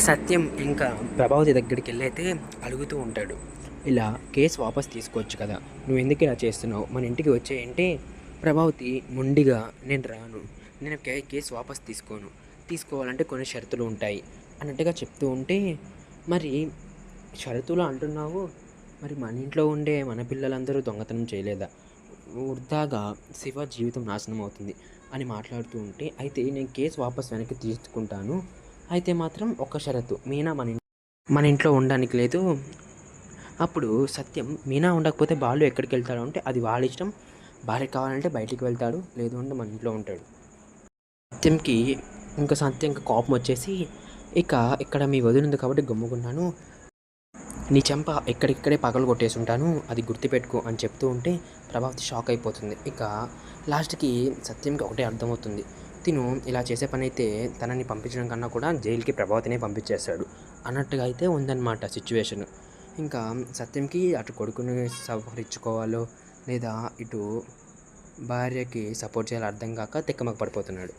సత్యం ఇంకా ప్రభావతి దగ్గరికి వెళ్ళైతే అడుగుతూ ఉంటాడు. ఇలా కేసు వాపస్ తీసుకోవచ్చు కదా, నువ్వు ఎందుకు ఇలా చేస్తున్నావు, మన ఇంటికి వచ్చేయంటే ప్రభావతి మొండిగా నేను రాను, నేను కేసు వాపస్ తీసుకోవాలంటే కొన్ని షరతులు ఉంటాయి అన్నట్టుగా చెప్తూ ఉంటే, మరి షరతులు అంటున్నావు, మరి మన ఇంట్లో ఉండే మన పిల్లలందరూ దొంగతనం చేయలేదా, వృధాగా శివ జీవితం నాశనం అవుతుంది అని మాట్లాడుతూ ఉంటే, అయితే నేను కేసు వాపస్ వెనక్కి తీసుకుంటాను, అయితే మాత్రం ఒక షరతు, మీనా మన ఇంట్లో ఉండడానికి లేదు. అప్పుడు సత్యం, మీనా ఉండకపోతే బాలు ఎక్కడికి వెళ్తాడు అంటే అది వాళ్ళ ఇష్టం, భార్య కావాలంటే బయటికి వెళ్తాడు, లేదు అంటే మన ఇంట్లో ఉంటాడు. సత్యంకి కోపం వచ్చేసి, ఇక ఇక్కడ మీ వదిలింది కాబట్టి గమ్ముకున్నాను, నీ చెంప ఎక్కడిక్కడే పగలు కొట్టేసి ఉంటాను, అది గుర్తుపెట్టుకో అని చెప్తూ ఉంటే ప్రభావతి షాక్ అయిపోతుంది. ఇక లాస్ట్కి సత్యంకి ఒకటే అర్థమవుతుంది, తిను ఇలా చేసే పని అయితే తనని పంపించడం కన్నా కూడా జైలుకి ప్రభావతినే పంపించేస్తాడు అన్నట్టుగా అయితే ఉందన్నమాట సిచ్యువేషన్. ఇంకా సత్యంకి అటు కొడుకుని సవరించుకోవాలో లేదా ఇటు భార్యకి సపోర్ట్ చేయాలో అర్థం కాక తిక్కమక పడిపోతున్నాడు.